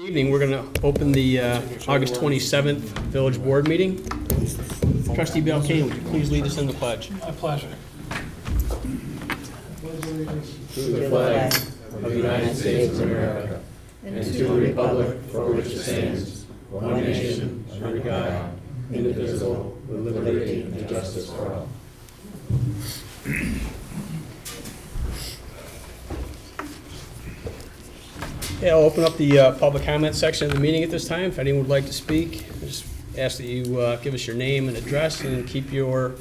Evening, we're going to open the August 27th Village Board meeting. Trustee Bill Kane, would you please lead us in the pledge? A pleasure. To the flag of the United States of America and to the republic for which it stands, one nation, under God, indivisible, with liberty and justice for all. Yeah, I'll open up the public comment section of the meeting at this time. If anyone would like to speak, I just ask that you give us your name and address and keep your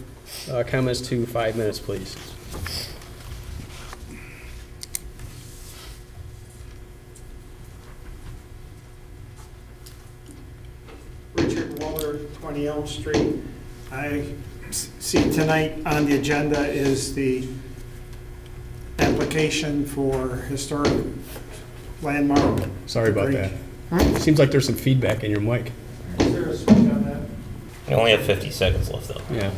comments to 5 minutes, please. Richard Waller, 20 Elm Street. I see tonight on the agenda is the application for historic landmark. Sorry about that. Seems like there's some feedback in your mic. Is there a switch on that? We only have 50 seconds left, though. Yeah,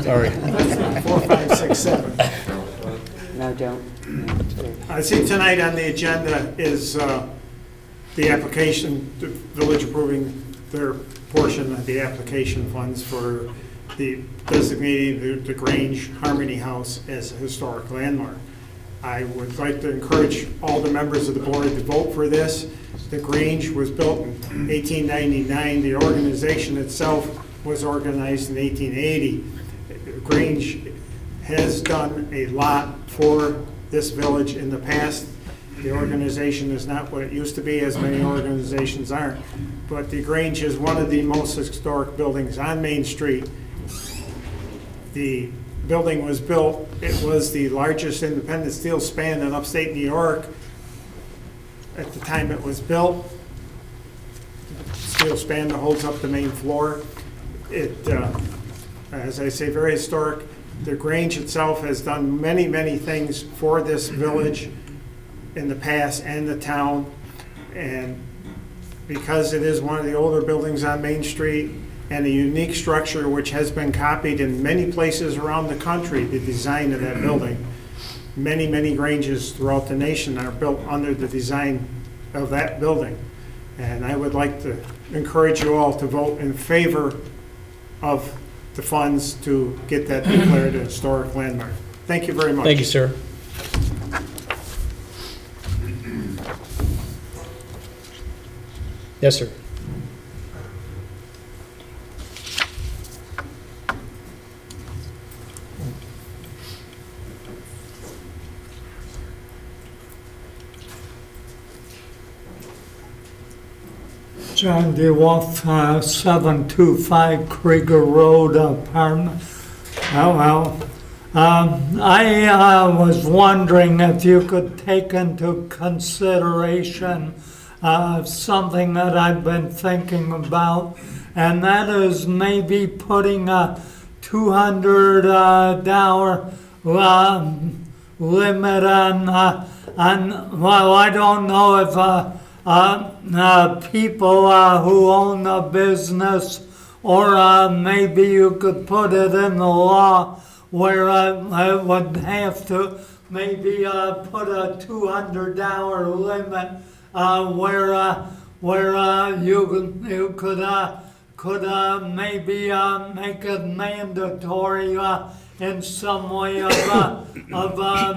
sorry. 4, 5, 6, 7. No, don't. I see tonight on the agenda is the application, the village approving their portion of the application funds for the designating the Grange Harmony House as a historic landmark. I would like to encourage all the members of the board to vote for this. The Grange was built in 1899. The organization itself was organized in 1880. Grange has done a lot for this village in the past. The organization is not what it used to be, as many organizations aren't. But the Grange is one of the most historic buildings on Main Street. The building was built, it was the largest independent steel span in upstate New York at the time it was built. Steel span that holds up the main floor. It, as I say, very historic. The Grange itself has done many, many things for this village in the past and the town. And because it is one of the older buildings on Main Street and a unique structure which has been copied in many places around the country, the design of that building. Many, many Granges throughout the nation are built under the design of that building. And I would like to encourage you all to vote in favor of the funds to get that declared a historic landmark. Thank you very much. Thank you, sir. Yes, sir. John DeWolf, 725 Krieger Road, apartment. I was wondering if you could take into consideration something that I've been thinking about, and that is maybe putting a $200 limit on, well, I don't know if people who own a business, or maybe you could put it in the law where I would have to maybe put a $200 limit where you could maybe make it mandatory in some way of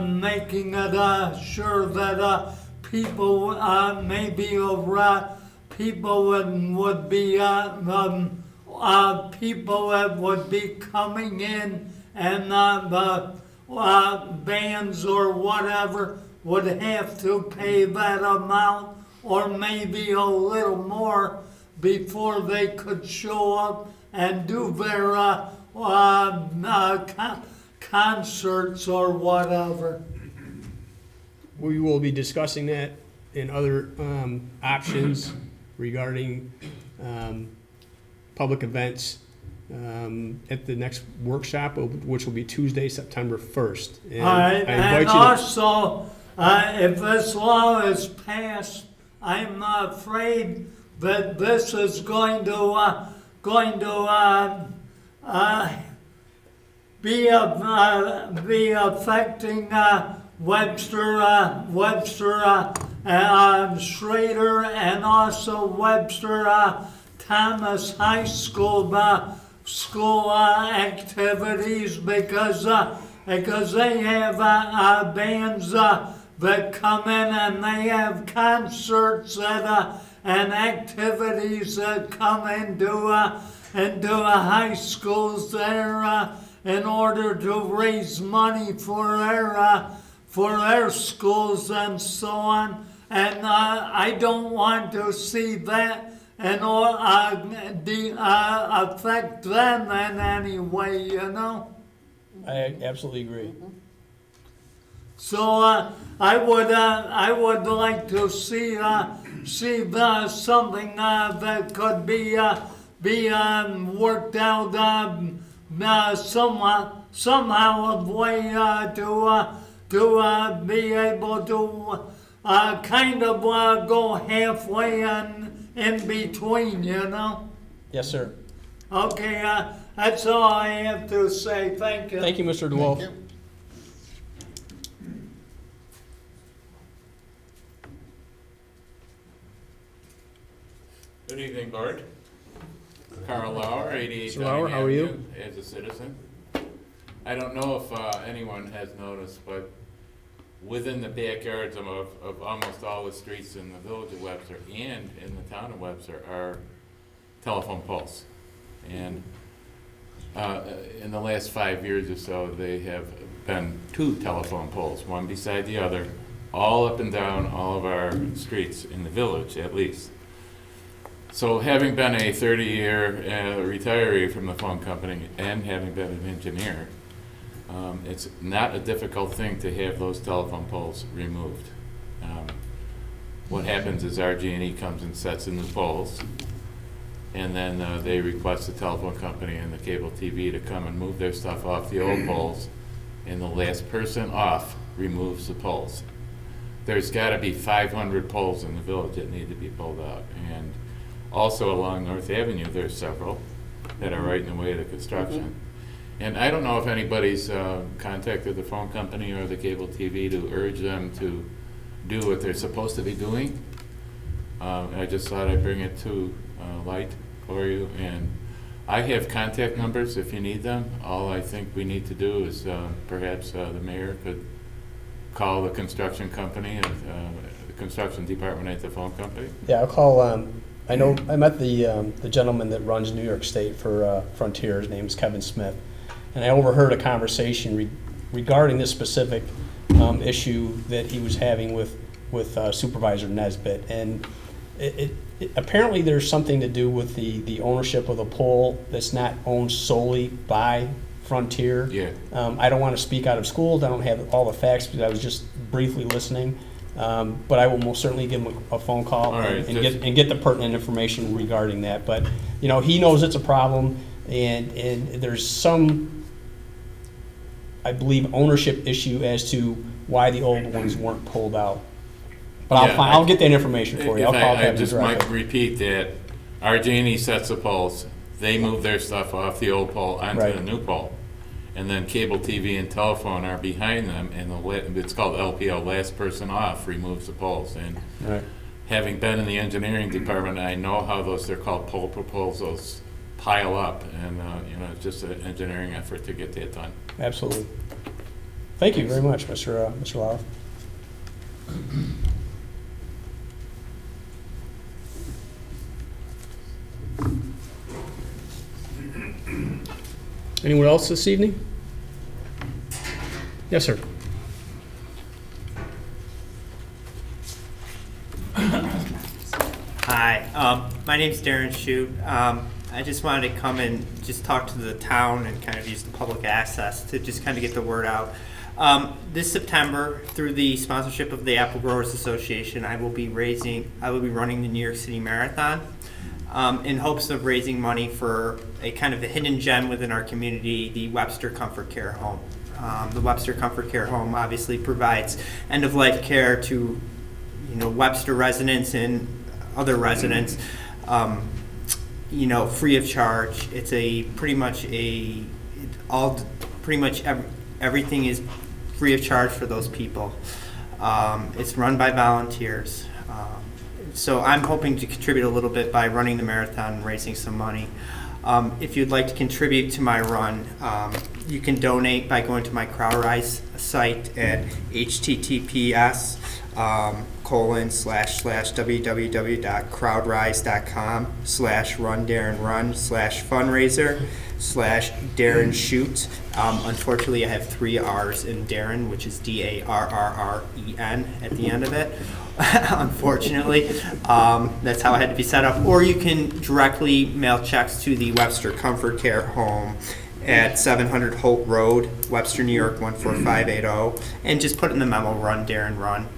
making it sure that people maybe people would be people that would be coming in, and bands or whatever would have to pay that amount or maybe a little more before they could show up and do their concerts or whatever. We will be discussing that and other options regarding public events at the next workshop, which will be Tuesday, September 1st. And I invite And you to, also, if this law is passed, I'm afraid that this is going to be affecting Webster Schrader and also Webster Thomas High School activities because they have bands that come in and they have concerts and activities that come into high schools there in order to raise money for their schools and so on. And I don't want to see that and affect them in any way, you know. I absolutely agree. So I would like to see something that could be worked out somehow a way to be able to kind of go halfway in between, you know. Yes, sir. Okay, that's all I have to say. Thank you. Thank you, Mr. DeWolf. Good evening, Board. Carl Lauer, 88 Mr. Lauer, how are you? Avenue, as a citizen. I don't know if anyone has noticed, but within the backyards of almost all the streets in the village of Webster and in the town of Webster are telephone poles. And in the last 5 years or so, they have been 2 telephone poles, one beside the other, all up and down all of our streets in the village, at least. So having been a 30-year retiree from the phone company and having been an engineer, it's not a difficult thing to have those telephone poles removed. What happens is RG&E comes and sets the new poles, and then they request the telephone company and the cable TV to come and move their stuff off the old poles, and the last person off removes the poles. There's got to be 500 poles in the village that need to be pulled out, and also along North Avenue, there's several that are right in the way of the construction. And I don't know if anybody's contacted the phone company or the cable TV to urge them to do what they're supposed to be doing. I just thought I'd bring it to light for you. And I have contact numbers if you need them. All I think we need to do is perhaps the mayor could call the construction company, the construction department at the phone company. Yeah, I'll call, I know, I met the gentleman that runs New York State for Frontier. His name is Kevin Smith. And I overheard a conversation regarding this specific issue that he was having with Supervisor Nesbitt. And apparently there's something to do with the ownership of the pole that's not owned solely by Frontier. Yeah. I don't want to speak out of school. I don't have all the facts because I was just briefly listening. But I will most certainly give him a phone call and get the pertinent information regarding that. But, you know, he knows it's a problem, and there's some, I believe, ownership issue as to why the old ones weren't pulled out. But Yeah, I'll get that information for you. I'll call I Kevin just might directly. repeat that RG&E sets the poles, they move their stuff off the old pole onto Right. the new pole. And then cable TV and telephone are behind them, and it's called LPO, last person off, removes the poles. And Right. having been in the engineering department, I know how they're called pole proposals, pile up, and it's just an engineering effort to get that done. Absolutely. Thank you very much, Mr. Lauer. Anyone else this evening? Yes, sir. Hi, my name's Darren Shute. I just wanted to come and just talk to the town and kind of use the public access to just kind of get the word out. This September, through the sponsorship of the Apple Growers Association, I will be running the New York City Marathon in hopes of raising money for a kind of a hidden gem within our community, the Webster Comfort Care Home. The Webster Comfort Care Home obviously provides end-of-life care to, Webster residents and other residents, free of charge. It's everything is free of charge for those people. It's run by volunteers. So I'm hoping to contribute a little bit by running the marathon and raising some money. If you'd like to contribute to my run, you can donate by going to my CrowdRise site at https://www.crowdrise.com/run/fundraiser/Darren Unfortunately, I have 3 R's in Darren, which is DARRREN at the end of it. Unfortunately, that's how I had to be set up. Or you can directly mail checks to the Webster Comfort Care Home at 700 Holt Road, Webster, New York 14580, and just put in the memo, "Run, Darren, run."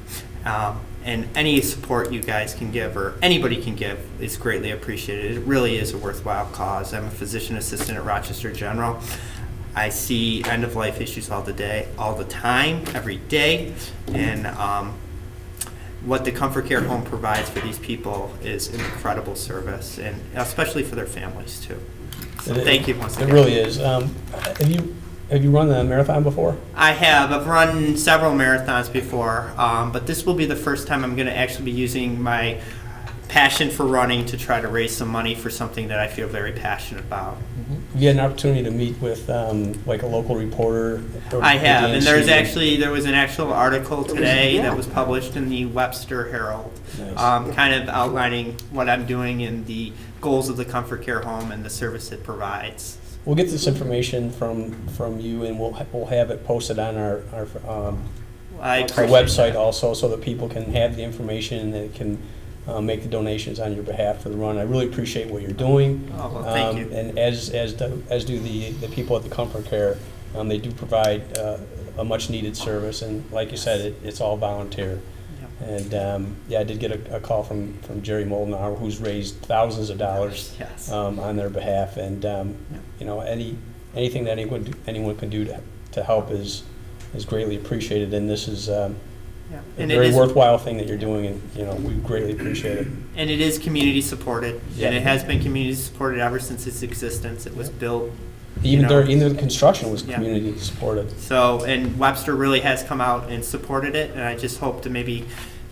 And any support you guys can give, or anybody can give, is greatly appreciated. It really is a worthwhile cause. I'm a physician assistant at Rochester General. I see end-of-life issues all the time, every day, and what the Comfort Care Home provides for these people is an incredible service, and especially for their families too. So thank you once again. It really is. Have you run the marathon before? I have. I've run several marathons before, but this will be the first time I'm going to actually be using my passion for running to try to raise some money for something that I feel very passionate about. You had an opportunity to meet with like a local reporter? I have, and there there was an actual article today that was published in the Webster Herald, Nice. kind of outlining what I'm doing and the goals of the Comfort Care Home and the service it provides. We'll get this information from you, and we'll have it posted on our I our appreciate website that. also, so that people can have the information and they can make the donations on your behalf for the run. I really appreciate what you're doing. Oh, well, thank you. And as do the people at the Comfort Care. They do provide a much needed service, and like you said, it's all volunteer. And I did get a call from Jerry Molnar, who's raised thousands of dollars Yes. on their behalf. And anything that anyone can do to help is greatly appreciated. And this is a And it very is- worthwhile thing that you're doing, and we greatly appreciate it. And it is community supported, Yeah. and it has been community supported ever since its existence. It was built. Even the construction was Yeah. community supported. So, and Webster really has come out and supported it, and I just hope to maybe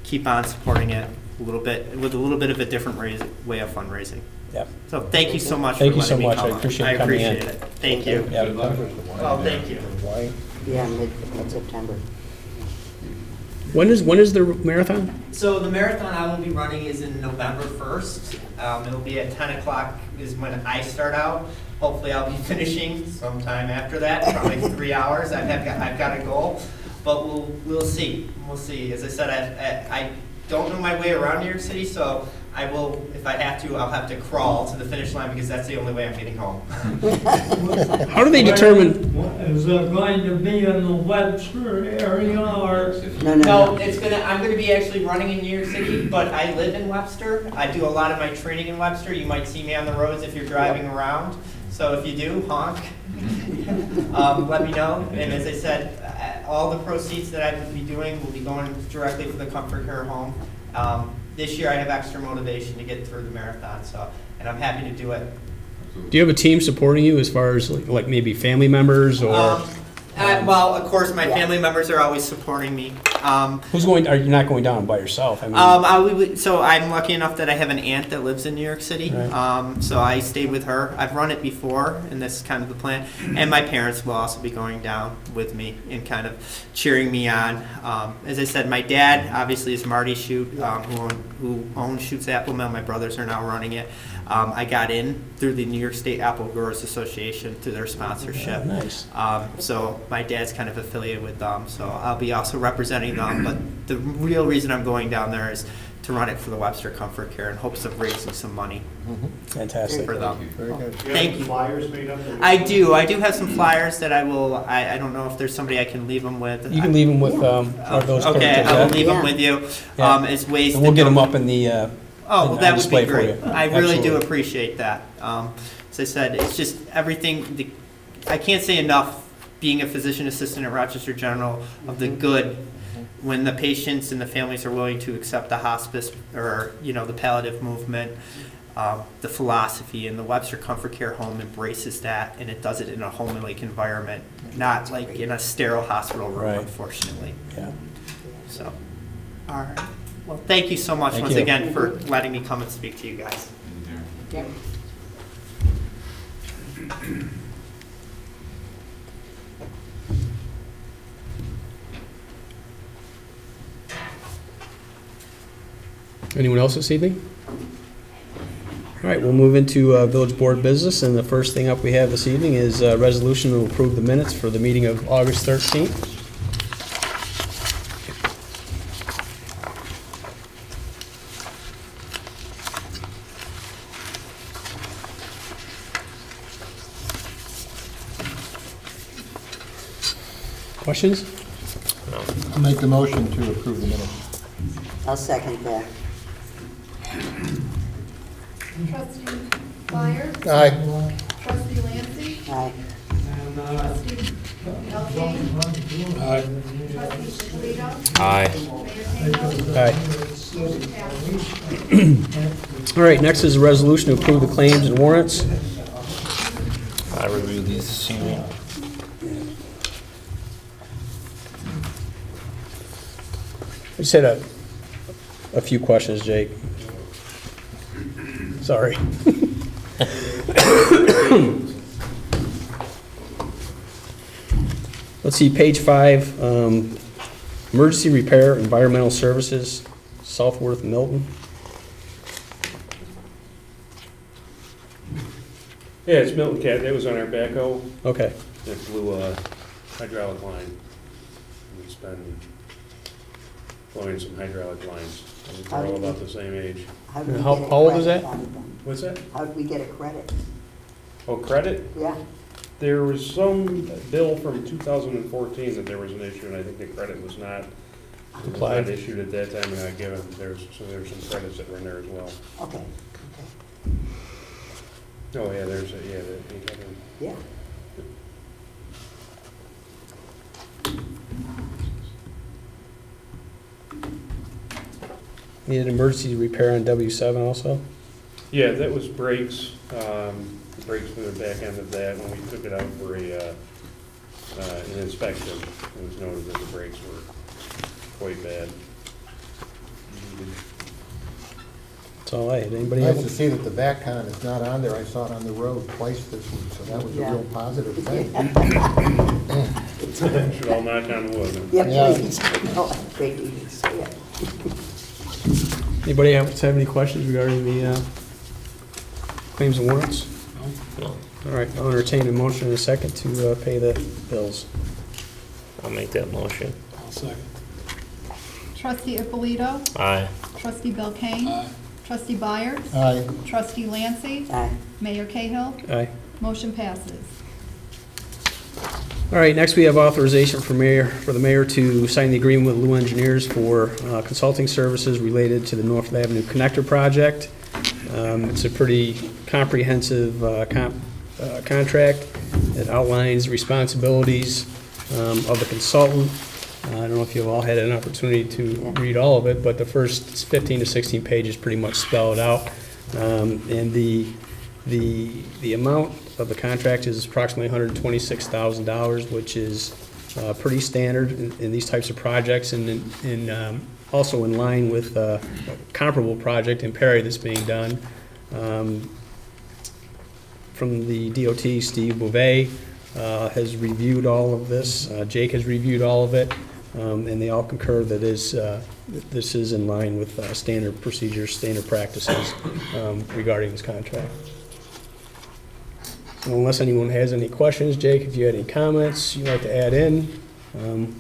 keep on supporting it a little bit, with a little bit of a different way of fundraising. Yeah. So thank you so much Thank for you so letting me much. come I on. appreciate you coming in. I appreciate it. Thank you. Yeah. Oh, thank you. Yeah, mid-September. When is the marathon? So the marathon I will be running is in November 1st. It'll be at 10 o'clock is when I start out. Hopefully I'll be finishing sometime after that, probably 3 hours. I've got a goal, but we'll see. We'll see. As I said, I don't know my way around New York City, so I will, if I have to, I'll have to crawl to the finish line because that's the only way I'm getting home. How do they determine? Is it going to be in the Webster area or? No, I'm gonna be actually running in New York City, but I live in Webster. I do a lot of my training in Webster. You might see me on the roads if you're driving around. So if you do, honk. Let me know. And as I said, all the proceeds that I will be doing will be going directly for the Comfort Care Home. This year I have extra motivation to get through the marathon, and I'm happy to do it. Do you have a team supporting you as far as like maybe family members or? Well, of course, my family members are always supporting me. Who's going? Are you not going down by yourself? I mean, So I'm lucky enough that I have an aunt that lives in New York City. Right. So I stayed with her. I've run it before, and this is kind of the plan. And my parents will also be going down with me and kind of cheering me on. As I said, my dad obviously is Marty Shute, who owns Shute's Apple Mill. My brothers are now running it. I got in through the New York State Apple Growers Association through their sponsorship. Oh, nice. So my dad's kind of affiliated with them, so I'll be also representing them. But the real reason I'm going down there is to run it for the Webster Comfort Care in hopes of raising some money Fantastic. for them. Very good. Thank you. Flyers made up? I do have some flyers that I will, I don't know if there's somebody I can leave them with. You can leave them with those. Okay, pictures, I will yeah? leave them with you, Yeah. as ways to. And we'll get them up in the. Oh, well, on that would display be for great. you. I really do Absolutely. appreciate that. As I said, it's just everything, I can't say enough, being a physician assistant at Rochester General, of the good when the patients and the families are willing to accept the hospice or, the palliative movement, the philosophy, and the Webster Comfort Care Home embraces that, and it does it in a home-like environment, not like in a sterile hospital room, Right. unfortunately. Yeah. So, all right. Well, thank you so much Thank once you. again for letting me come and speak to you guys. Yep. Anyone else this evening? All right, we'll move into village board business, and the first thing up we have this evening is a resolution to approve the minutes for the meeting of August 13th. Questions? I'll make the motion to approve the minutes. I'll second that. Trustee Byers? Aye. Trustee Lancy? Aye. Trustee Belkane? Trustee Polito? Aye. Mayor Cahill? Aye. All right, next is a resolution to approve the claims and warrants. I reviewed these this evening. I just had a few questions, Jake. Sorry. Let's see, page 5, emergency repair, environmental services, Southworth Milton. Yeah, it's Milton Cat. That was on our backhoe. Okay, It blew a hydraulic line. It's been blowing some hydraulic lines. They're all about the same age. How did we How- get a how old is credit that? out of them? What's that? How did we get a credit? Oh, credit? Yeah, There was some bill from 2014 that there was an issue, and I think the credit was not Applied. issued at that time and not given. So there were some credits that were in there as well. okay, Oh, yeah, there's a, yeah, that, yeah. needed emergency repair on W7 also? yeah, that was brakes, brakes for the back end of that. When we took it out for an inspection, it was noted that the brakes were quite bad. That's all I had. Anybody Nice to have? see that the VACCON is not on there. I saw it on the road twice this week, so that was a Yeah. real positive thing. Should all knock on wood. Yeah, Yeah. please. No, great meetings, yeah. Anybody have any questions regarding the claims and warrants? No. All right, I'll entertain a motion in a second to pay the bills. I'll make that motion. Trustee Ippolito? Aye. Trustee Belkane? Trustee Byers? Aye. Trustee Lancy? Aye. Mayor Cahill? Aye. Motion passes. All right, next we have authorization for the mayor to sign the agreement with Lou Engineers for consulting services related to the North Avenue Connector Project. It's a pretty comprehensive contract that outlines responsibilities of the consultant. I don't know if you've all had an opportunity to read all of it, but the first 15 to 16 pages pretty much spell it out. And the amount of the contract is approximately $126,000, which is pretty standard in these types of projects, and also in line with a comparable project in Perry that's being done. From the DOT, Steve Bouvet has reviewed all of this. Jake has reviewed all of it, and they all concur that this is in line with standard procedures, standard practices regarding this contract. So unless anyone has any questions, Jake, if you had any comments you'd like to add in,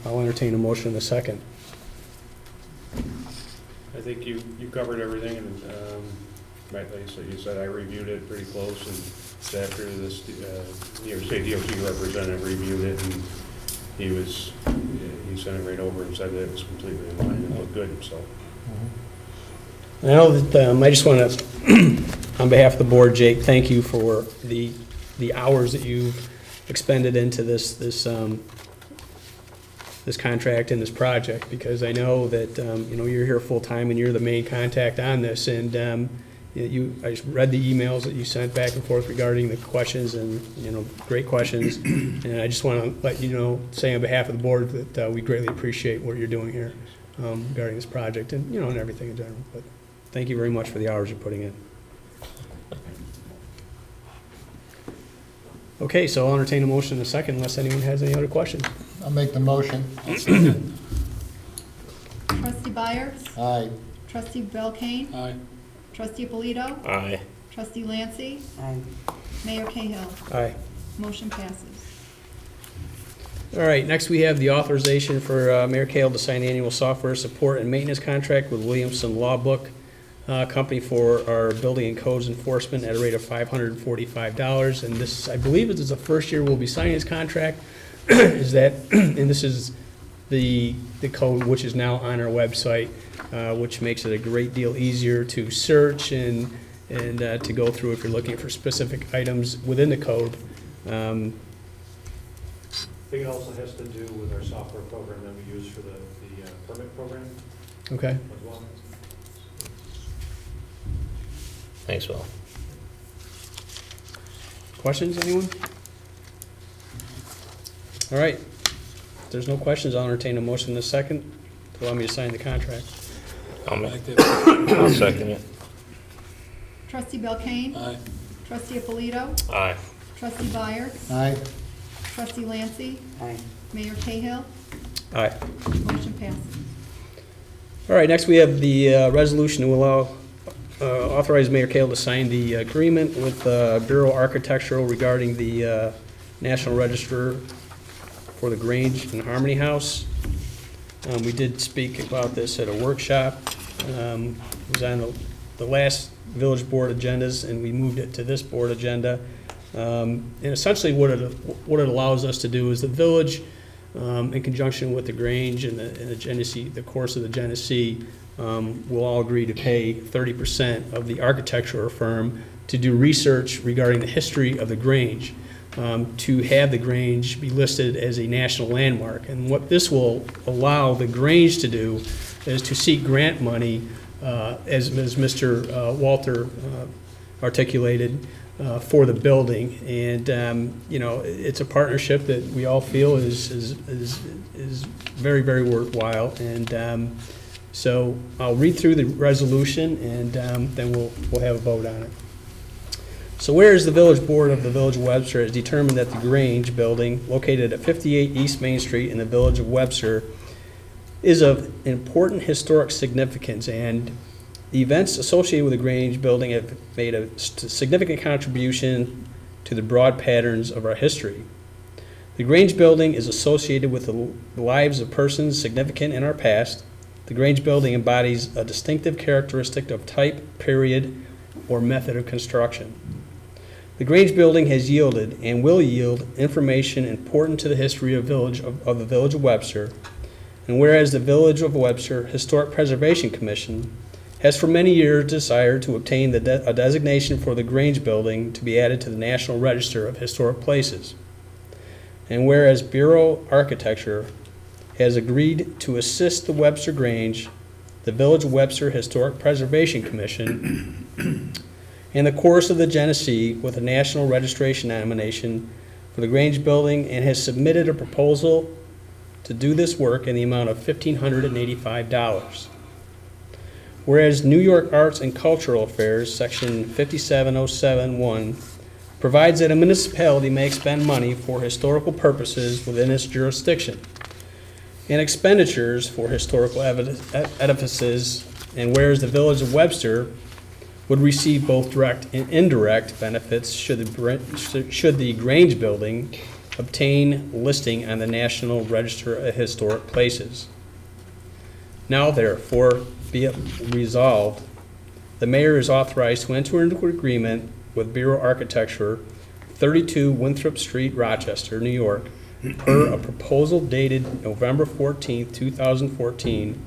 I'll entertain a motion in a second. I think you covered everything, and like you said, I reviewed it pretty close, and after this, New York State DOT representative reviewed it, and he sent it right over and said that it was completely in line and looked good, so. I know that, I just want to, on behalf of the board, Jake, thank you for the hours that you've expended into this contract and this project, because I know that, you're here full-time and you're the main contact on this, and I just read the emails that you sent back and forth regarding the questions, and, great questions, and I just want to let you know, say on behalf of the board that we greatly appreciate what you're doing here. regarding this project and, you know, and everything in general. But thank you very much for the hours you're putting in. Okay, so I'll entertain a motion in a second unless anyone has any other questions. I'll make the motion. Trustee Byers? Aye. Trustee Belkane? Aye. Trustee Polito? Aye. Trustee Lancy? Aye. Mayor Cahill? Aye. Motion passes. All right, next we have the authorization for Mayor Cahill to sign annual software support and maintenance contract with Williamson Law Book Company for our building and codes enforcement at a rate of $545. And this, I believe, this is the first year we'll be signing this contract. Is that, and this is the code which is now on our website, which makes it a great deal easier to search and to go through if you're looking for specific items within the code. I think it also has to do with our software program that we use for the permit program Okay. as well. Thanks, Will. Questions, anyone? All right. If there's no questions, I'll entertain a motion in a second to allow me to sign the contract. I'll second it. Trustee Belkane? Aye. Trustee Polito? Aye. Trustee Byers? Aye. Trustee Lancy? Aye. Mayor Cahill? Aye. Motion passes. All right, next we have the resolution to allow, authorize Mayor Cahill to sign the agreement with Bureau Architectural regarding the National Register for the Grange and Harmony House. We did speak about this at a workshop. It was on the last village board agendas, and we moved it to this board agenda. And essentially what it allows us to do is the village, in conjunction with the Grange and the Genesee, the course of the Genesee, will all agree to pay 30% of the architectural firm to do research regarding the history of the Grange, to have the Grange be listed as a national landmark. And what this will allow the Grange to do is to seek grant money, as Mr. Walter articulated, for the building. And, you know, it's a partnership that we all feel is very, very worthwhile. And so I'll read through the resolution, and then we'll have a vote on it. So whereas the Village Board of the Village of Webster has determined that the Grange building, located at 58 East Main Street in the Village of Webster, is of important historic significance, and the events associated with the Grange building have made a significant contribution to the broad patterns of our history. The Grange building is associated with the lives of persons significant in our past. The Grange building embodies a distinctive characteristic of type, period, or method of construction. The Grange building has yielded and will yield information important to the history of the Village of Webster. And whereas the Village of Webster Historic Preservation Commission has for many years desired to obtain a designation for the Grange building to be added to the National Register of Historic Places. And whereas Bureau Architecture has agreed to assist the Webster Grange, the Village of Webster Historic Preservation Commission, in the course of the Genesee with a national registration nomination for the Grange building, and has submitted a proposal to do this work in the amount of $1,585. Whereas New York Arts and Cultural Affairs, Section 57071, provides that a municipality may expend money for historical purposes within its jurisdiction, and expenditures for historical edifices, and whereas the Village of Webster would receive both direct and indirect benefits should the Grange building obtain listing on the National Register of Historic Places. Now therefore be it resolved, the mayor is authorized to enter into an agreement with Bureau Architecture, 32 Winthrop Street, Rochester, New York, per a proposal dated November 14, 2014,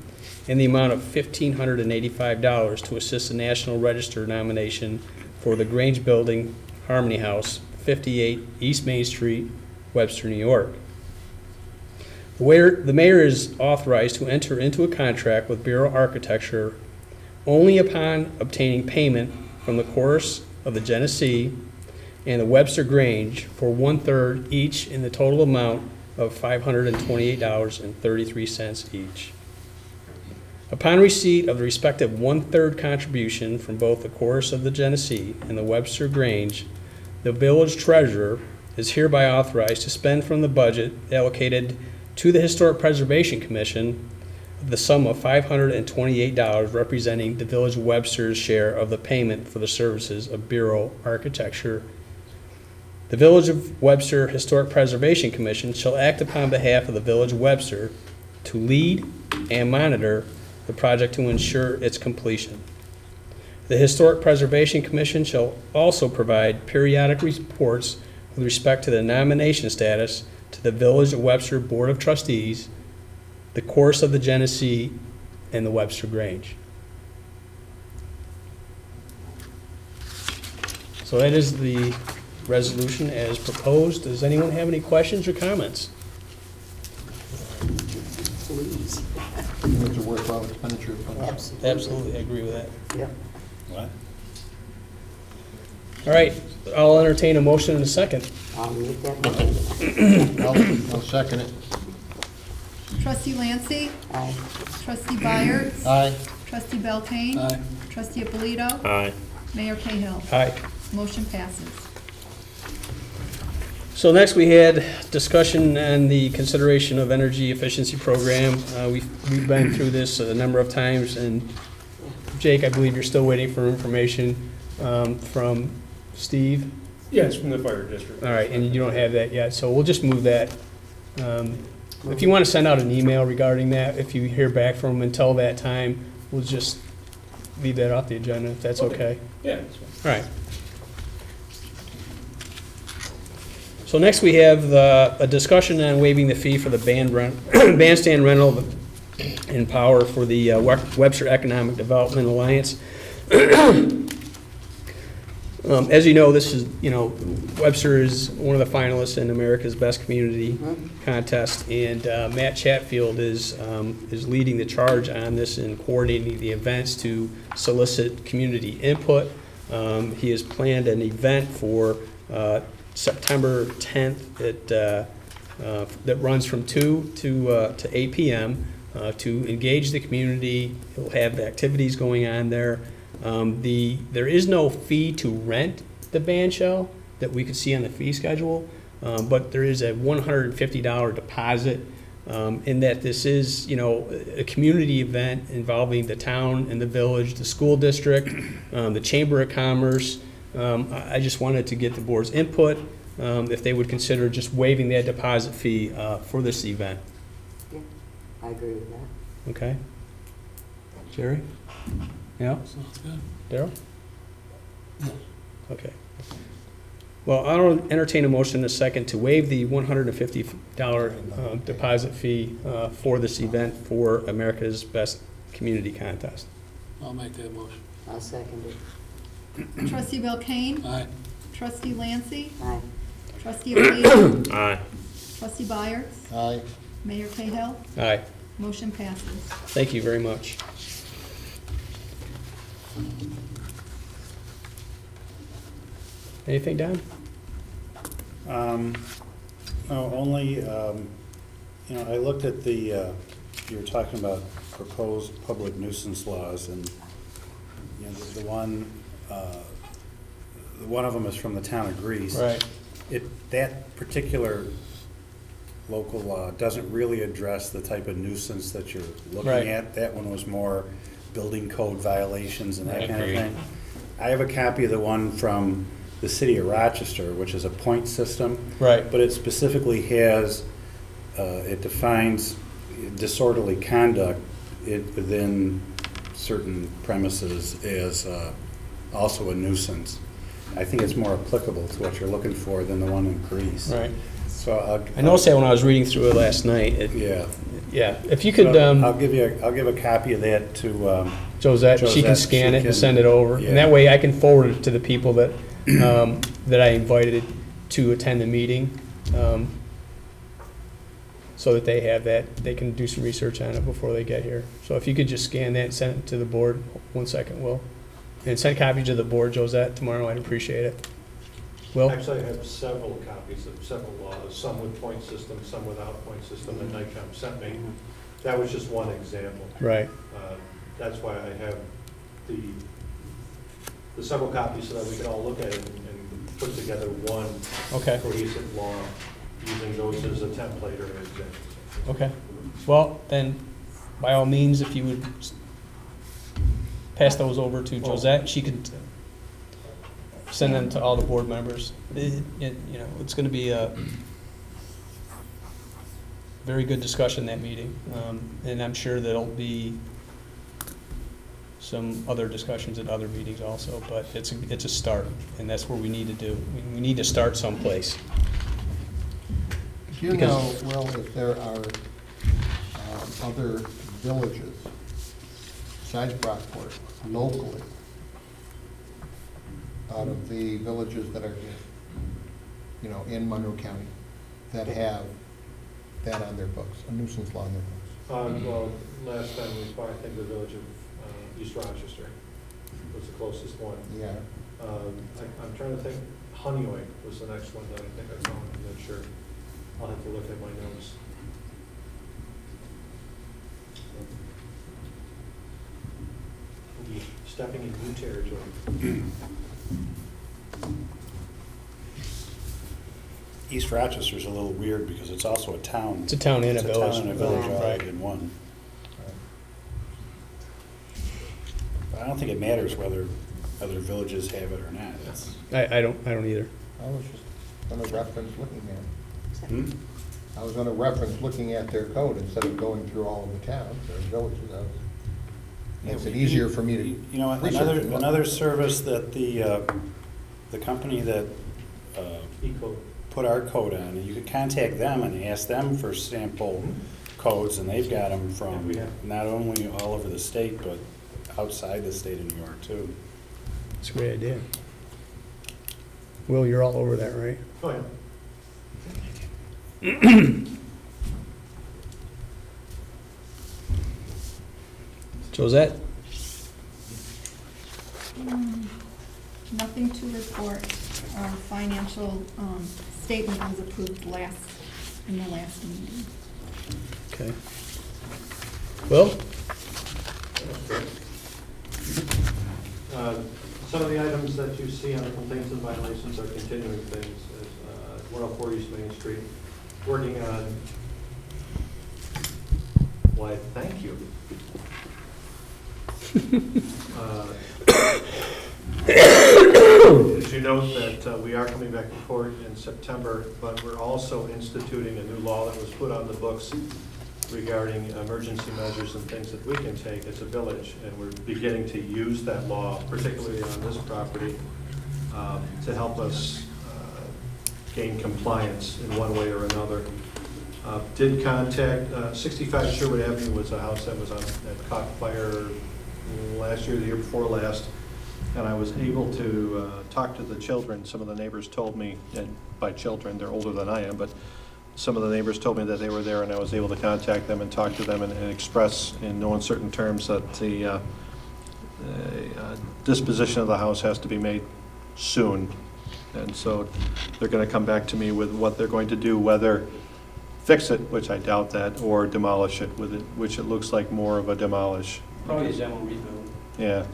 in the amount of $1,585 to assist the National Register nomination for the Grange Building, Harmony House, 58 East Main Street, Webster, New York. The mayor is authorized to enter into a contract with Bureau Architecture only upon obtaining payment from the course of the Genesee and the Webster Grange for 1/3 each in the total amount of $528.33 each. Upon receipt of the respective 1/3 contribution from both the Chorus of the Genesee and the Webster Grange, the village treasurer is hereby authorized to spend from the budget allocated to the Historic Preservation Commission the sum of $528 representing the village of Webster's share of the payment for the services of Bureau Architecture. The Village of Webster Historic Preservation Commission shall act upon behalf of the Village of Webster to lead and monitor the project to ensure its completion. The Historic Preservation Commission shall also provide periodic reports with respect to the nomination status to the Village of Webster Board of Trustees, the Chorus of the Genesee, and the Webster Grange. So that is the resolution as proposed. Does anyone have any questions or comments? Please. It's a worthwhile expenditure of funds. Absolutely. Absolutely, I agree with that. Yep. What? All right, I'll entertain a motion in a second. I'll make that motion. I'll second it. Trustee Lancy, Aye. Trustee Byers, Aye. Trustee Belkane, Aye. Trustee Abolito, Aye. Mayor Cahill. Aye. Motion passes. So next we had discussion on the consideration of energy efficiency program. We've been through this a number of times, and Jake, I believe you're still waiting for information from Steve. Yes, from the fire district. All right, and you don't have that yet, so we'll just move that. If you want to send out an email regarding that, if you hear back from them until that time, we'll just leave that off the agenda, if that's okay. Yeah, that's fine. All right. So next we have a discussion on waiving the fee for the bandstand rental and power for the Webster Economic Development Alliance. As you know, this is, Webster is one of the finalists in America's Best Community Contest, and Matt Chatfield is leading the charge on this and coordinating the events to solicit community input. He has planned an event for September 10th that runs from 2 to 8 p.m. To engage the community. He'll have activities going on there. There is no fee to rent the band shell that we could see on the fee schedule, but there is a $150 deposit in that this is, a community event involving the town and the village, the school district, the Chamber of Commerce. I just wanted to get the board's input if they would consider just waiving that deposit fee for this event. Yeah, I agree with that. Okay? Jerry? Yeah? Sounds good. Darrell? Okay. Well, I'll entertain a motion in a second to waive the $150 deposit fee for this event for America's Best Community Contest. I'll make that motion. I'll second it. Trustee Belkane, Aye. Trustee Lancy, Aye. Trustee Abolito, Aye. Trustee Byers, Aye. Mayor Cahill. Aye. Motion passes. Thank you very much. Anything, Don? No, only, I looked at you were talking about proposed public nuisance laws, and, one of them is from the town of Greece. Right. That particular local law doesn't really address the type of nuisance that you're looking Right. at. That one was more building code violations and that kind of Agreed. thing. I have a copy of the one from the city of Rochester, which is a point system. Right. But it specifically has, it defines disorderly conduct within certain premises as also a nuisance. I think it's more applicable to what you're looking for than the one in Greece. Right. So I noticed that when I was reading through it last night. Yeah. Yeah, if you could, So I'll give a copy of that to, Josette, she can Josette, scan she it can- and send it over. yeah. And that way I can forward it to the people that, that I invited to attend the meeting. So that they have that, they can do some research on it before they get here. So if you could just scan that and send it to the board, 1 second, Will. And send copies to the board, Josette, tomorrow, I'd appreciate it. Will? Actually, I have several copies of several laws, some with point system, some without point system, that NICOM sent me. that was just one example. Right. That's why I have the several copies so that we can all look at it and put together one Okay. cohesive law using those as a template or an example. Okay. Well, then, by all means, if you would pass those over to Josette, she could send them to all the board members. It's going to be a very good discussion, that meeting. And I'm sure there'll be some other discussions at other meetings also, but it's a start, and that's what we need to do. We need to start someplace. Do you know, Will, if there are other villages besides Brockport, locally, out of the villages that are, in Monroe County, that have that on their books, a nuisance law on their books? Well, last time we saw, I think the village of East Rochester was the closest one. Yeah. I'm trying to think, Honeoye was the next one that I think I found, I'm not sure. I'll have to look at my notes. We'll be stepping in new territory. East Rochester's a little weird because it's also a town. It's a town and a village. It's a town and a village all Right. in one. But I don't think it matters whether other villages have it or not. It's- I don't either. I was just going to reference looking at it. Hmm? I was going to reference looking at their code instead of going through all of the towns or villages. Makes it easier for me to You know, research. another service that the company that Eco. put our code on, you could contact them and ask them for sample codes, and they've got them from not only all over the state, but outside the state of New York, too. It's a great idea. Will, you're all over that, right? Oh, yeah. Josette? Nothing to report. Our financial statement was approved in the last meeting. Okay. Will? Some of the items that you see on the complaints and violations are continuing things. 104 East Main Street, working on, why, thank you. As you note that we are coming back to court in September, but we're also instituting a new law that was put on the books regarding emergency measures and things that we can take as a village, and we're beginning to use that law, particularly on this property, to help us gain compliance in one way or another. Did contact, 65 Sherwood Avenue was a house that caught fire last year, the year before last, and I was able to talk to the children. Some of the neighbors told me, and by children, they're older than I am, but some of the neighbors told me that they were there, and I was able to contact them and talk to them and express in no uncertain terms that the disposition of the house has to be made soon. And so they're going to come back to me with what they're going to do, whether fix it, which I doubt that, or demolish it, with it, which it looks like more of a demolish. Probably a demo rebuild. Yeah,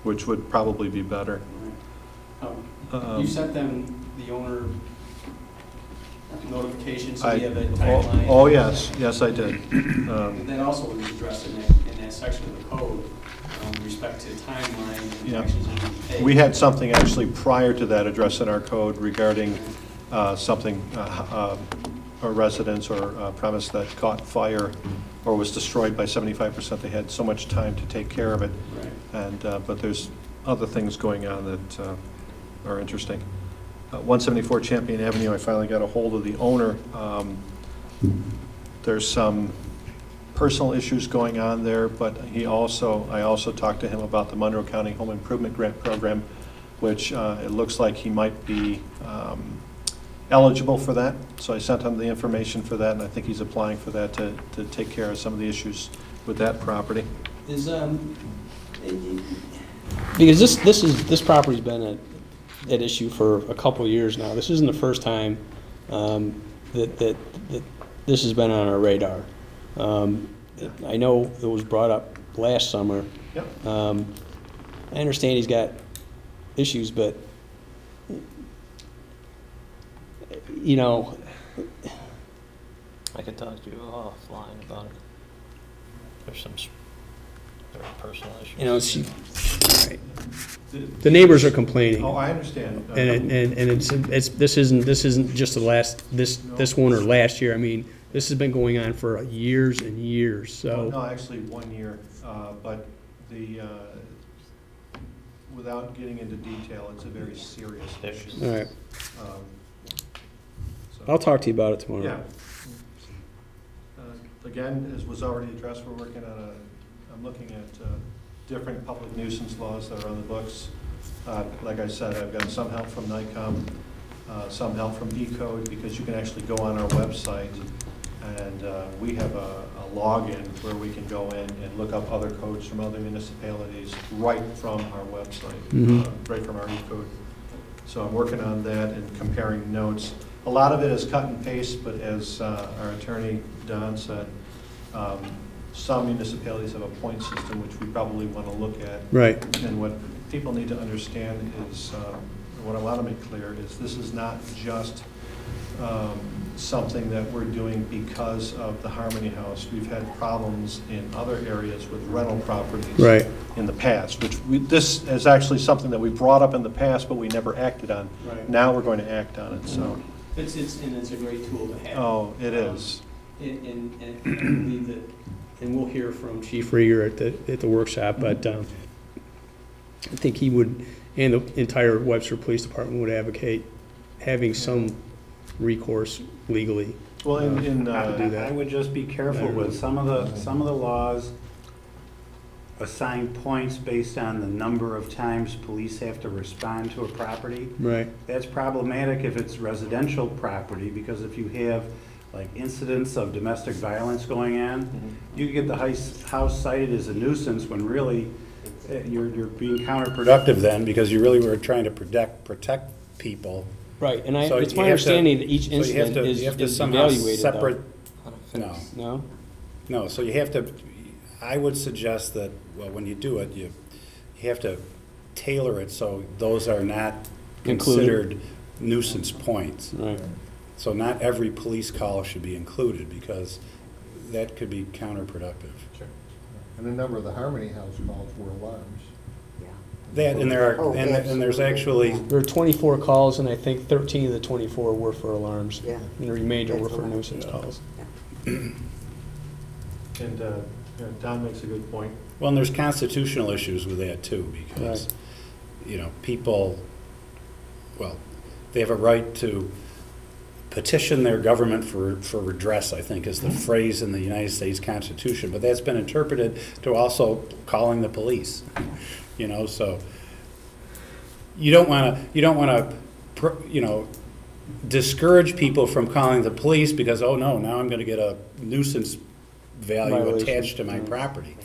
which would probably be better. You sent them the owner notification, so I- we have a timeline. Oh, yes, I did. And that also was addressed in that section of the code, with respect to timeline and Yeah. actions that need to be taken. We had something actually prior to that addressed in our code regarding something, a residence or a premise that caught fire or was destroyed by 75%. They had so much time to take care of it. Right. And, but there's other things going on that are interesting. 174 Champion Avenue, I finally got a hold of the owner. There's some personal issues going on there, but I also talked to him about the Monroe County Home Improvement Grant Program, which it looks like he might be eligible for that. So I sent him the information for that, and I think he's applying for that to take care of some of the issues with that property. Is because this property's been at issue for a couple of years now. This isn't the first time that this has been on our radar. I know it was brought up last summer. Yep. I understand he's got issues, but, you know, I could talk to you offline about it. There's some very personal issues. you know, the neighbors are complaining. Oh, I understand. And this isn't just the last, this one or last year. I mean, this has been going on for years and years, so. No, actually, 1 year, but without getting into detail, it's a very serious issue. All right, So- I'll talk to you about it tomorrow. Yeah. Again, as was already addressed, we're working on I'm looking at different public nuisance laws that are on the books. Like I said, I've got some help from NICOM, some help from E-Code, because you can actually go on our website and we have a login where we can go in and look up other codes from other municipalities right from our website, right from our E-Code. So I'm working on that and comparing notes. A lot of it is cut and paste, but as our attorney, Don, said, some municipalities have a point system, which we probably want to look at. Right. And what people need to understand is, what I want to make clear is this is not just something that we're doing because of the Harmony House. We've had problems in other areas with rental properties Right. in the past, which this is actually something that we brought up in the past, but we never acted on. Right. Now we're going to act on it, so. It's a great tool to have. Oh, it is. And I believe that, and we'll hear from Chief Rieger at the workshop, but I think he would, and the entire Webster Police Department would advocate having some recourse legally. Well, how to do I that. would just be careful with some of the laws assign points based on the number of times police have to respond to a property. Right. That's problematic if it's residential property, because if you have like incidents of domestic violence going on, you get the house cited as a nuisance when really you're being counterproductive then, because you really were trying to protect people. Right, and So it's you my have to- understanding that each so you have incident to- is you have to is somehow evaluated separate. though. No, No? so you have to, I would suggest that, well, when you do it, you have to tailor it so those are not Included. considered nuisance points. Right. So not every police call should be included, because that could be counterproductive. And a number of the Harmony House calls were alarms. That, and there Oh, are, and there's absolutely. actually, There were 24 calls, and I think 13 of the 24 were for alarms. Yeah. And the remainder were That's a for lot. nuisance calls. And Don makes a good point. well, and there's constitutional issues with that too, because, you know, people, well, they have a right to petition their government for redress, I think is the phrase in the United States Constitution, but that's been interpreted to also calling the police, you know, so you don't want to, you know, discourage people from calling the police because, oh no, now I'm going to get a nuisance value Violation. attached to my property.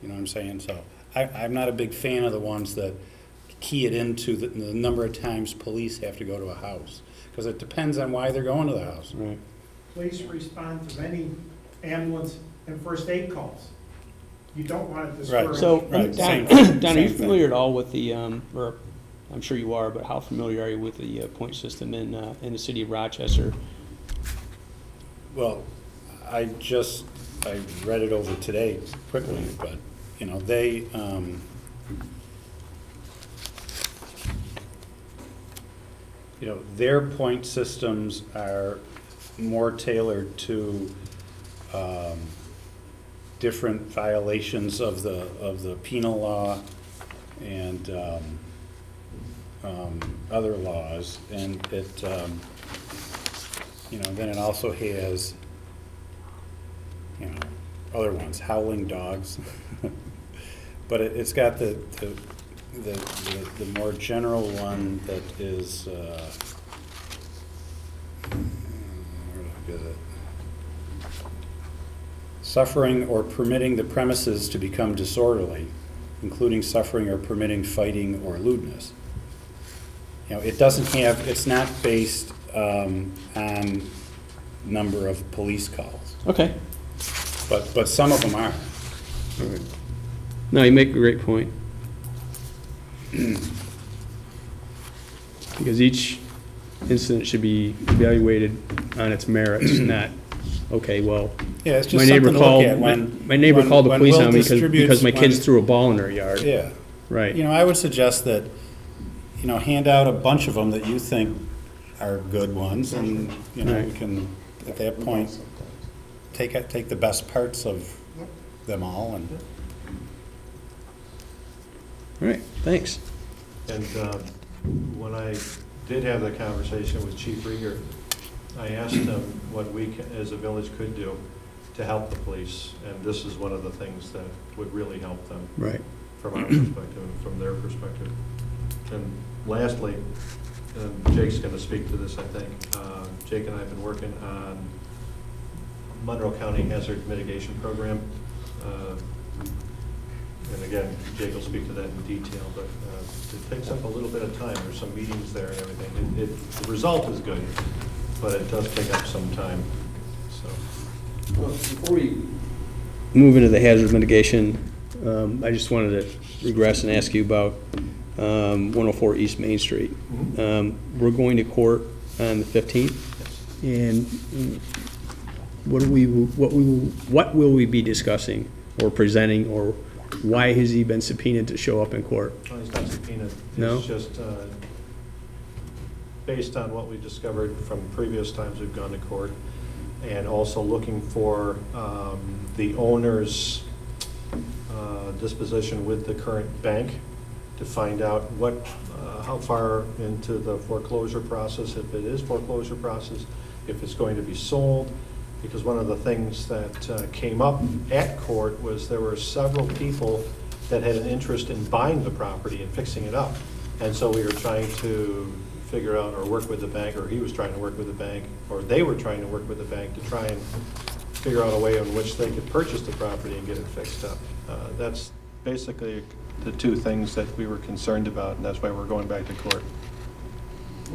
You know what I'm saying? So I'm not a big fan of the ones that key it into the number of times police have to go to a house, because it depends on why they're going to the house. Right. Police respond to any ambulance and first aid calls. You don't want to Right. discourage. So, Right, same Don, thing, Don, are you same thing. familiar at all with the, or I'm sure you are, but how familiar are you with the point system in the city of Rochester? Well, I read it over today quickly, but, you know, they, you know, their point systems are more tailored to different violations of the penal law and other laws, and it, you know, then it also has, you know, other ones, howling dogs. But it's got the more general one that is, where did I get it? Suffering or permitting the premises to become disorderly, including suffering or permitting fighting or lewdness. You know, it doesn't have, it's not based on number of police calls. Okay. But some of them are. No, you make a great point. Because each incident should be evaluated on its merits, not, okay, well, Yeah, it's my just neighbor something to look called, at my when. neighbor when- called the when police Will on me distributes- because my kids when- threw a ball in their yard. Yeah. Right. You know, I would suggest that, you know, hand out a bunch of them that you think are good ones, and, you know, we Right. can, at that point, take the best parts of them all, and All right, thanks. And when I did have the conversation with Chief Rieger, I asked him what we, as a village, could do to help the police, and this is one of the things that would really help them. Right. From our perspective, and from their perspective. And lastly, and Jake's going to speak to this, I think, Jake and I have been working on Monroe County Hazard Mitigation Program. And again, Jake will speak to that in detail, but it takes up a little bit of time. There's some meetings there and everything. The result is good, but it does take up some time, so. Well, before we move into the hazard mitigation, I just wanted to regress and ask you about 104 East Main Street. We're going to court on the 15th, and what will we be discussing or presenting, or why has he been subpoenaed to show up in court? Well, he's not subpoenaed. No? It's just based on what we discovered from previous times we've gone to court, and also looking for the owner's disposition with the current bank to find out how far into the foreclosure process, if it is foreclosure process, if it's going to be sold. Because one of the things that came up at court was there were several people that had an interest in buying the property and fixing it up. And so we were trying to figure out, or work with the bank, or he was trying to work with the bank, or they were trying to work with the bank to try and figure out a way in which they could purchase the property and get it fixed up. That's basically the two things that we were concerned about, and that's why we're going back to court.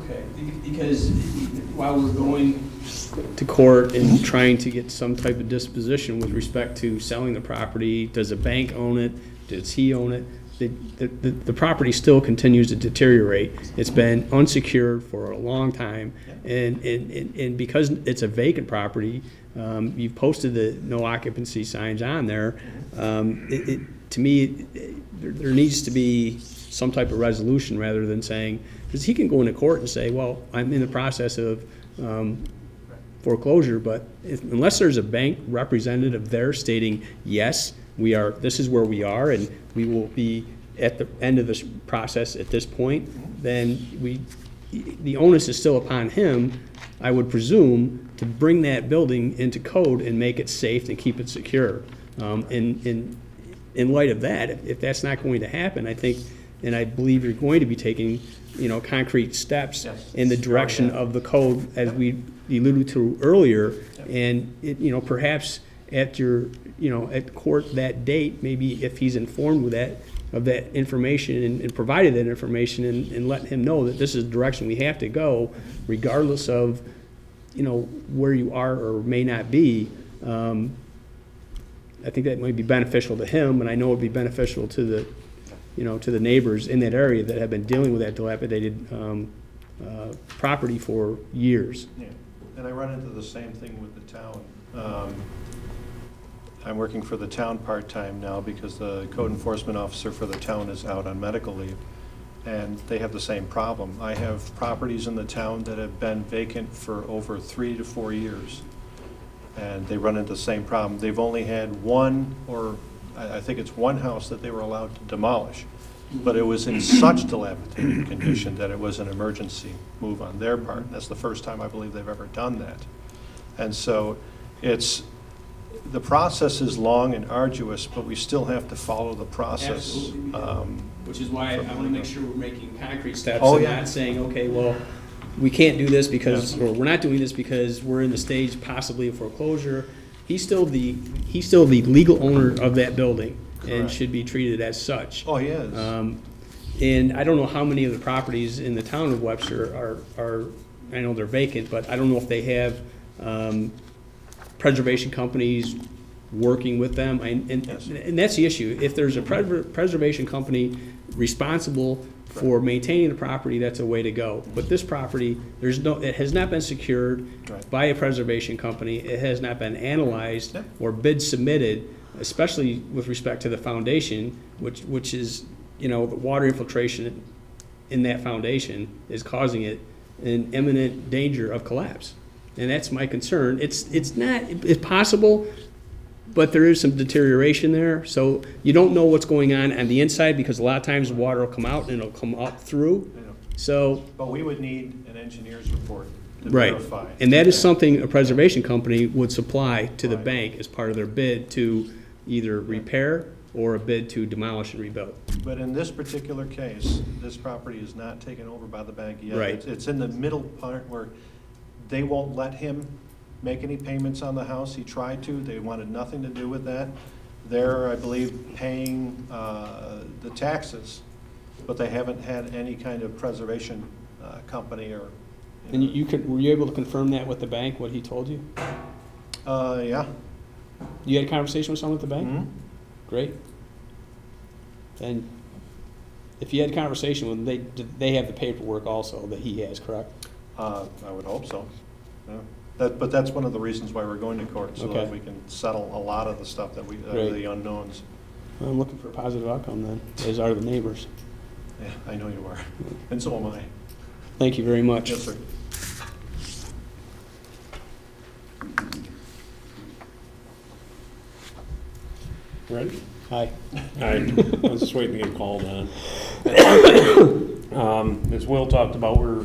Okay, because while we're going to court and trying to get some type of disposition with respect to selling the property, does a bank own it? Does he own it? The property still continues to deteriorate. It's been unsecured for a long time, and because it's a vacant property, you've posted the no occupancy signs on there. To me, there needs to be some type of resolution rather than saying, because he can go into court and say, well, I'm in the process of foreclosure, but unless there's a bank representative there stating, yes, this is where we are, and we will be at the end of this process at this point, then the onus is still upon him, I would presume, to bring that building into code and make it safe and keep it secure. In light of that, if that's not going to happen, I think, and I believe you're going to be taking, concrete steps in the direction of the code, as we alluded to earlier, and perhaps at at court that date, maybe if he's informed of that information and provided that information, and let him know that this is the direction we have to go, regardless of where you are or may not be. I think that might be beneficial to him, and I know it would be beneficial to the neighbors in that area that have been dealing with that dilapidated property for years. Yeah, and I run into the same thing with the town. I'm working for the town part-time now because the code enforcement officer for the town is out on medical leave, and they have the same problem. I have properties in the town that have been vacant for over 3 to 4 years, and they run into the same problem. They've only had one, or I think it's one house that they were allowed to demolish, but it was in such dilapidated condition that it was an emergency move on their part. That's the first time I believe they've ever done that. And so the process is long and arduous, but we still have to follow the process. Absolutely. Which is why I want to make sure we're making concrete steps Oh, and yeah. not saying, okay, well, we can't do this because, or we're not doing this because we're in the stage possibly of foreclosure. He's still the legal owner of that building and Correct. should be treated as such. Oh, he is. And I don't know how many of the properties in the town of Webster are I know they're vacant, but I don't know if they have preservation companies working with them, and that's the issue. If there's a preservation company responsible for maintaining the property, that's a way to go. But this property, it has not been secured by a preservation company. It has not been analyzed or bid submitted, especially with respect to the foundation, which is, the water infiltration in that foundation is causing it an imminent danger of collapse. And that's my concern. It's possible, but there is some deterioration there. So you don't know what's going on the inside, because a lot of times the water will come out and it'll come up through. So. But we would need an engineer's report to Right. verify. And that is something a preservation company would supply to the bank as part of their bid to either repair or a bid to demolish and rebuild. But in this particular case, this property is not taken over by the bank yet. Right. It's in the middle part where they won't let him make any payments on the house. He tried to. They wanted nothing to do with that. They're, I believe, paying the taxes, but they haven't had any kind of preservation company or. And were you able to confirm that with the bank, what he told you? Yeah. You had a conversation with someone at the bank? Mhm. Great. And if you had a conversation with them, they have the paperwork also that he has, correct? I would hope so. Yeah. But that's one of the reasons why we're going to court, so that Okay. we can settle a lot of the stuff that Great. the unknowns. Well, I'm looking for a positive outcome then, as are the neighbors. Yeah, I know you are, and so am I. Thank you very much. Yes, sir. Ready? Hi. I was just waiting to get called on. As Will talked about, we're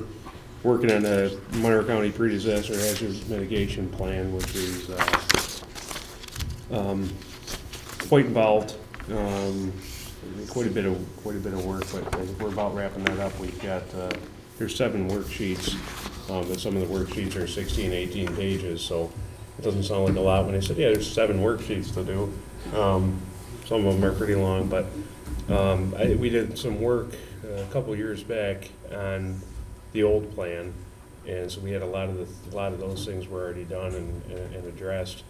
working on a Monroe County pre-disaster hazard mitigation plan, which is quite involved. Quite a bit of work, but I think we're about wrapping that up. We've got there's 7 worksheets, but some of the worksheets are 16, 18 pages, so it doesn't sound like a lot when I said, yeah, there's 7 worksheets to do. Some of them are pretty long, but we did some work a couple years back on the old plan, and so we had a lot of those things were already done and addressed.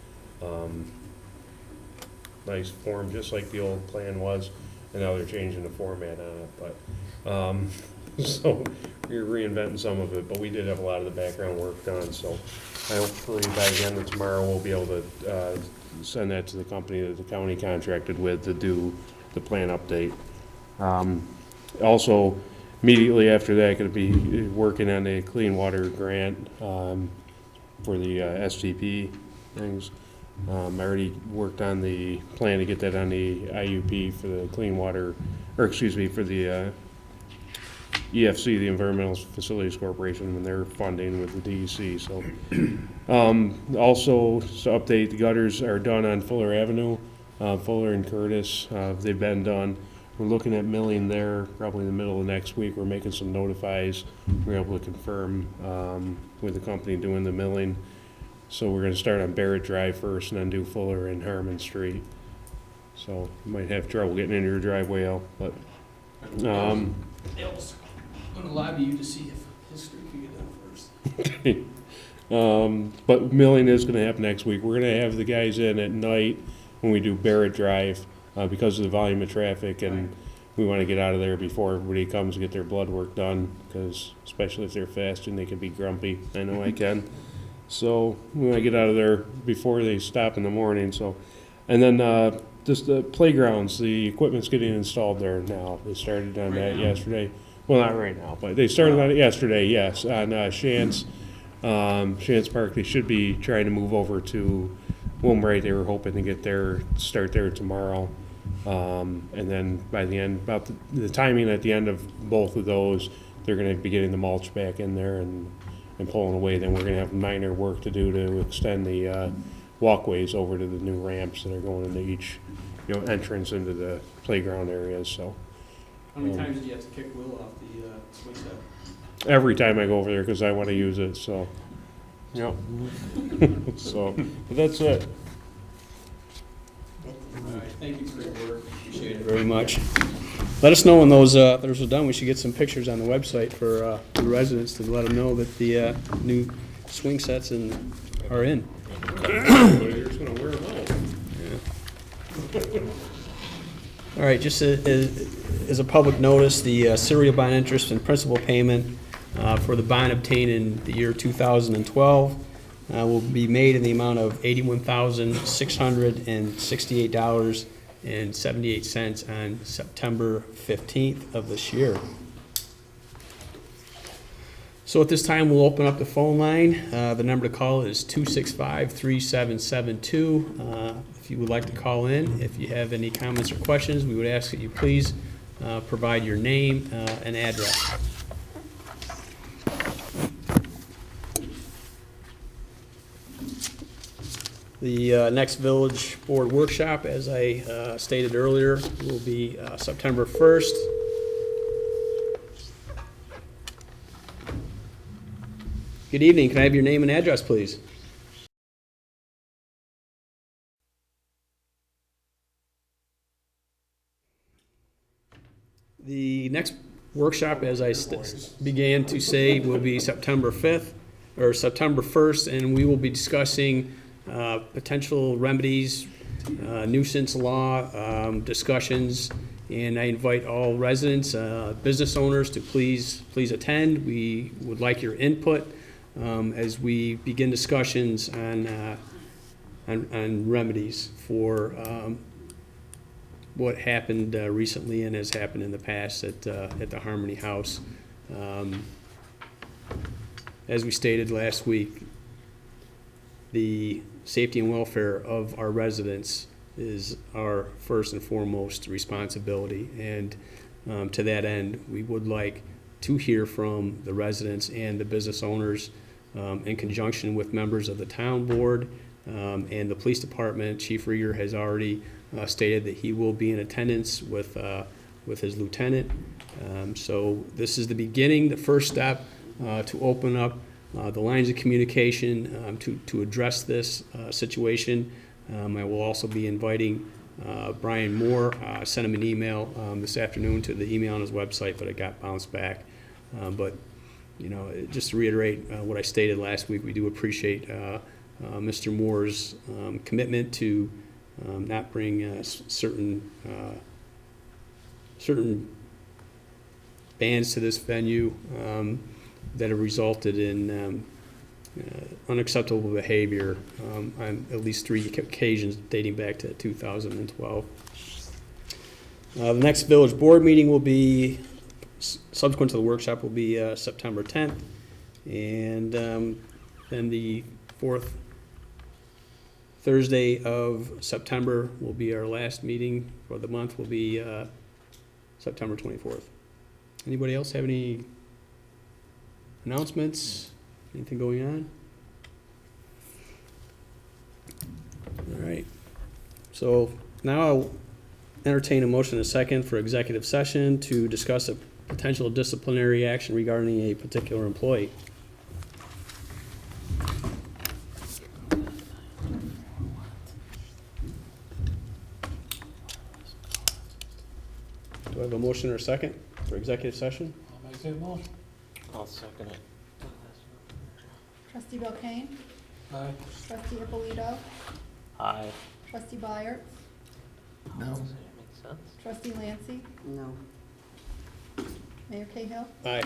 Nice form, just like the old plan was, and now they're changing the format on it. But so we're reinventing some of it, but we did have a lot of the background work done. So hopefully by the end of tomorrow we'll be able to send that to the company that the county contracted with to do the plan update. Also, immediately after that, going to be working on a clean water grant for the STP things. I already worked on the plan to get that on the IUP for the clean water, or excuse me, for the EFC, the Environmental Facilities Corporation, and their funding with the DEC. So, also to update, the gutters are done on Fuller Avenue, Fuller and Curtis. They've been done. We're looking at milling there probably in the middle of next week. We're making some notifies. We're able to confirm with the company doing the milling. So we're going to start on Barrett Drive first and then do Fuller and Harmon Street. So you might have trouble getting into your driveway out, but I'm going to lobby you to see if his street can get done first. but milling is going to happen next week. We're going to have the guys in at night when we do Barrett Drive because of the volume of traffic, and we want to get out of there before everybody comes to get their blood work done, because especially if they're fasting, they can be grumpy. I know I can. So we want to get out of there before they stop in the morning. So, and then just the playgrounds, the equipment's getting installed there now. They started on that yesterday. Well, not right now, but they started on it yesterday. Yes, on Shantz Park. They should be trying to move over to Wilmbright. They were hoping to start there tomorrow. And then by the end, about the timing at the end of both of those, they're going to be getting the mulch back in there and pulling away. Then we're going to have minor work to do to extend the walkways over to the new ramps that are going into each, entrance into the playground areas. So How many times do you have to kick Will off the swing set? every time I go over there because I want to use it. So, yep. So, but that's it. All right, thank you for your work. Appreciate it very much. Let us know when those are done. We should get some pictures on the website for the residents to let them know that the new swing sets and are in. You're just gonna wear them out. All right, just as a public notice, the serial bond interest and principal payment for the bond obtained in the year 2012 will be made in the amount of $81,668.78 on September 15th of this year. So at this time, we'll open up the phone line. The number to call is 265-3772. If you would like to call in, if you have any comments or questions, we would ask that you please provide your name and address. The next Village Board workshop, as I stated earlier, will be September 1st. Good evening. Can I have your name and address, please? The next workshop, as I began to say, will be September 5th or September 1st, and we will be discussing potential remedies, nuisance law discussions, and I invite all residents, business owners to please attend. We would like your input as we begin discussions on remedies for what happened recently and has happened in the past at the Harmony House. As we stated last week, the safety and welfare of our residents is our first and foremost responsibility. And to that end, we would like to hear from the residents and the business owners in conjunction with members of the town board and the police department. Chief Rieger has already stated that he will be in attendance with his lieutenant. So this is the beginning, the first step to open up the lines of communication to address this situation. I will also be inviting Brian Moore. I sent him an email this afternoon to the email on his website, but it got bounced back. But you know, just to reiterate what I stated last week, we do appreciate Mr. Moore's commitment to not bring certain bands to this venue that have resulted in unacceptable behavior on at least 3 occasions dating back to 2012. The next village board meeting will be, subsequent to the workshop, will be September 10th. And then the 4th Thursday of September will be our last meeting for the month, will be September 24th. Anybody else have any announcements? Anything going on? All right. So now I'll entertain a motion and a second for executive session to discuss a potential disciplinary action regarding a particular employee. Do I have a motion or a second for executive session? I'll make that motion. I'll second it. Trustee Belkane? Aye. Trustee Ippolito? Aye. Trustee Byers? No. Does that make sense? Trustee Lancy? No. Mayor Cahill? Aye.